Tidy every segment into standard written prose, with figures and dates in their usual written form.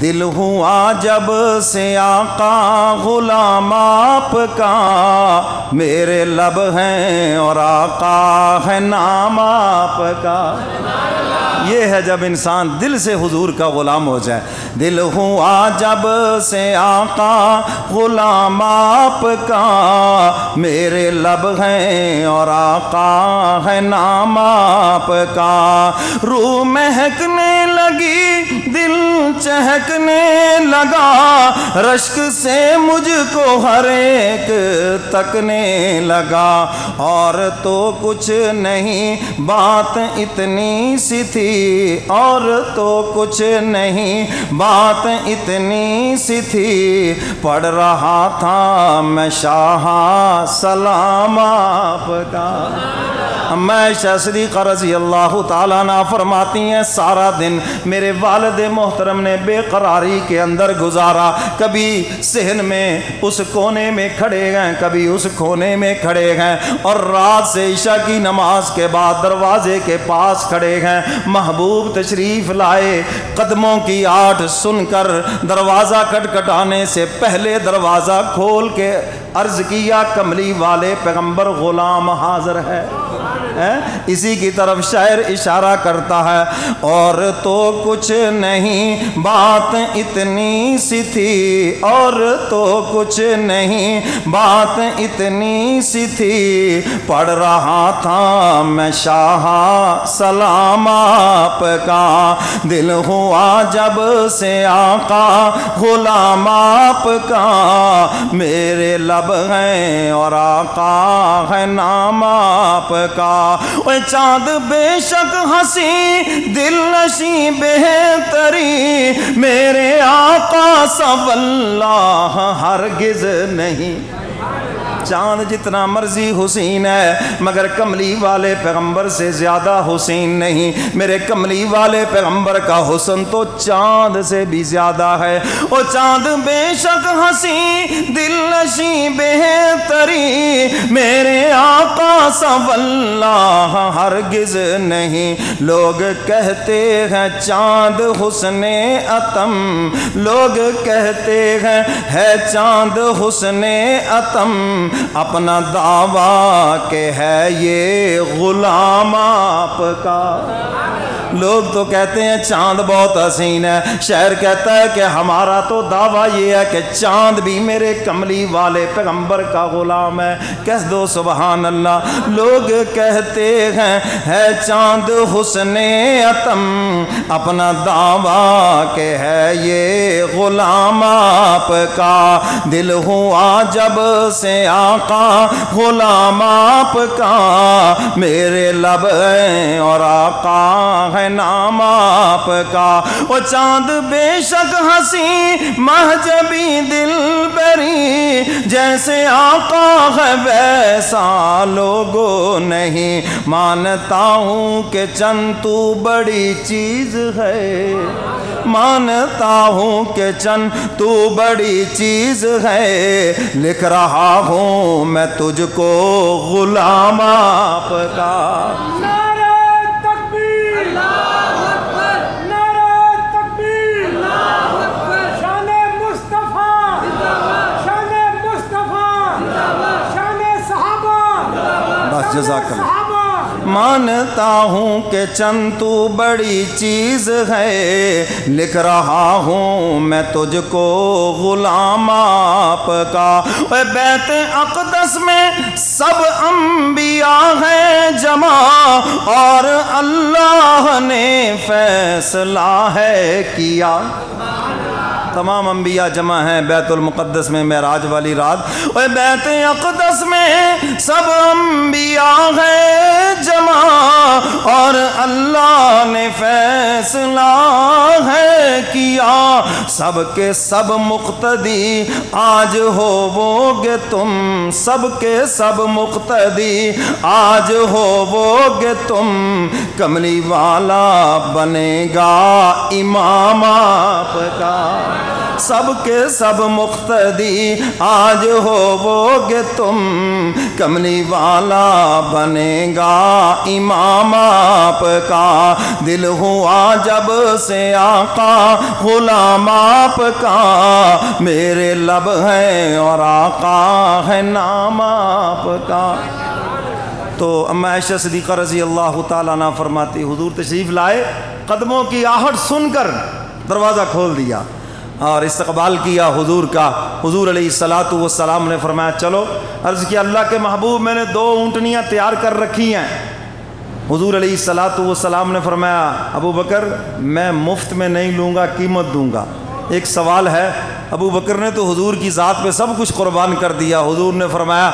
دل ہوا جب سے آقا غلام آپ کا، میرے لب ہیں اور آقا ہے نام آپ کا۔ یہ ہے جب انسان دل سے حضور کا غلام ہو جائے۔ دل ہوا جب سے آقا غلام آپ کا، میرے لب ہیں اور آقا ہے نام آپ کا۔ روح مہکنے لگی، دل چہکنے لگا، رشک سے مجھ کو ہر ایک تکنے لگا۔ اور تو کچھ نہیں بات اتنی سی تھی، اور تو کچھ نہیں بات اتنی سی تھی، پڑھ رہا تھا میں شاہ سلام آپ کا۔ عائشہ صدیقہ رضی اللہ تعالیٰ عنہ فرماتی ہیں سارا دن میرے والد محترم نے بے قراری کے اندر گزارا، کبھی صحن میں اس کونے میں کھڑے گئے، کبھی اس کونے میں کھڑے گئے، اور رات سے عشاء کی نماز کے بعد دروازے کے پاس کھڑے گئے۔ محبوب تشریف لائے، قدموں کی آٹ سن کر دروازہ کھٹکھٹانے سے پہلے دروازہ کھول کے عرض کیا کملی والے پیغمبر غلام حاضر ہے۔ اسی کی طرف شاعر اشارہ کرتا ہے، اور تو کچھ نہیں بات اتنی سی تھی، اور تو کچھ نہیں بات اتنی سی تھی، پڑھ رہا تھا میں شاہ سلام آپ کا۔ دل ہوا جب سے آقا غلام آپ کا، میرے لب ہیں اور آقا ہے نام آپ کا۔ اے چاند بے شک ہنسی دل نشیں بہتری، میرے آقا سا واللہ ہرگز نہیں۔ چاند جتنا مرضی حسین ہے مگر کملی والے پیغمبر سے زیادہ حسین نہیں۔ میرے کملی والے پیغمبر کا حسن تو چاند سے بھی زیادہ ہے۔ او چاند بے شک ہنسی دل نشیں بہتری، میرے آقا سا واللہ ہرگز نہیں۔ لوگ کہتے ہیں چاند حسن عتم، لوگ کہتے ہیں ہے چاند حسن عتم، اپنا دعویٰ کہ ہے یہ غلام آپ کا۔ لوگ تو کہتے ہیں چاند بہت حسین ہے، شاعر کہتا ہے کہ ہمارا تو دعویٰ یہ ہے کہ چاند بھی میرے کملی والے پیغمبر کا غلام ہے۔ کہہ دو سبحان اللہ۔ لوگ کہتے ہیں ہے چاند حسن عتم، اپنا دعویٰ کہ ہے یہ غلام آپ کا۔ دل ہوا جب سے آقا غلام آپ کا، میرے لب ہیں اور آقا ہے نام آپ کا۔ وہ چاند بے شک ہنسی مہجبی دل بری، جیسے آقا ہے ویسا لوگوں نہیں۔ مانتا ہوں کہ چند تو بڑی چیز ہے، مانتا ہوں کہ چند تو بڑی چیز ہے، لکھ رہا ہوں میں تجھ کو غلام آپ کا۔ جزاک اللہ۔ مانتا ہوں کہ چند تو بڑی چیز ہے، لکھ رہا ہوں میں تجھ کو غلام آپ کا۔ اے بیت اقدس میں سب انبیاء ہیں جمع، اور اللہ نے فیصلہ ہے کیا۔ تمام انبیاء جمع ہیں بیت المقدس میں معراج والی رات۔ اے بیت اقدس میں سب انبیاء ہیں جمع، اور اللہ نے فیصلہ ہے کیا۔ سب کے سب مقتدی آج ہوو گے تم، سب کے سب مقتدی آج ہوو گے تم، کملی والا بنے گا امام آپ کا۔ سب کے سب مقتدی آج ہو گے تم، کملی والا بنے گا امام آپ کا، دل ہوا جب سے آقا غلام آپ کا، میرے لب ہیں اور آقا ہے نام آپ کا۔ تو اما عائشہ صدیقہ رضی اللہ تعالیٰ عنہ فرماتی حضور تشریف لائے، قدموں کی آہٹ سن کر دروازہ کھول دیا اور استقبال کیا حضور کا۔ حضور علیہ السلام نے فرمایا چلو۔ عرض کیا اللہ کے محبوب میں نے 2 اونٹنیاں تیار کر رکھی ہیں۔ حضور علیہ السلام نے فرمایا ابو بکر میں مفت میں نہیں لوں گا، قیمت دوں گا۔ ایک سوال ہے، ابو بکر نے تو حضور کی ذات پہ سب کچھ قربان کر دیا۔ حضور نے فرمایا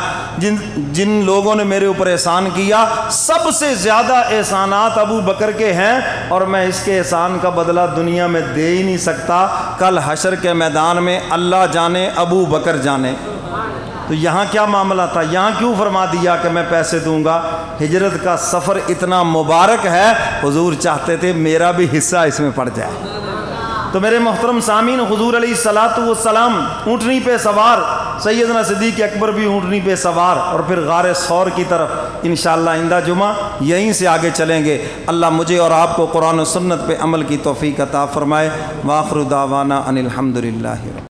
جن لوگوں نے میرے اوپر احسان کیا سب سے زیادہ احسانات ابو بکر کے ہیں، اور میں اس کے احسان کا بدلہ دنیا میں دے ہی نہیں سکتا، کل حشر کے میدان میں اللہ جانے ابو بکر جانے۔ تو یہاں کیا معاملہ تھا؟ یہاں کیوں فرما دیا کہ میں پیسے دوں گا؟ ہجرت کا سفر اتنا مبارک ہے، حضور چاہتے تھے میرا بھی حصہ اس میں پڑ جائے۔ تو میرے محترم سامعین، حضور علیہ السلام اونٹنی پہ سوار، سیدنا صدیق اکبر بھی اونٹنی پہ سوار، اور پھر غار ثور کی طرف انشاءاللہ آئندہ جمعہ یہیں سے آگے چلیں گے۔ اللہ مجھے اور آپ کو قرآن و سنت پہ عمل کی توفیق عطا فرمائے۔ وآخر دعوانا ان الحمدللہ۔